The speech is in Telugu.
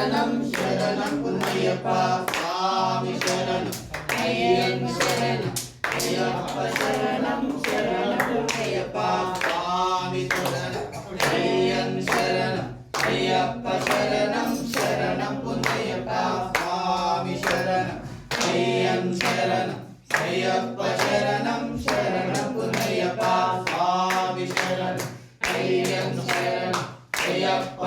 శరణం శరణం పున్నయ్యప్ప స్వామి శరణం అయ్యప్ప శరణం అయ్యప్ప శరణం శరణం పున్నయ్యప్ప స్వామి శరణం అయ్యప్ప శరణం అయ్యప్ప శరణం శరణం పున్నయ్యప్ప స్వామి శరణం అయ్యప్ప శరణం అయ్యప్ప శరణం శరణం పున్నయ్యప్ప స్వామి శరణం అయ్యప్ప శరణం అయ్యప్ప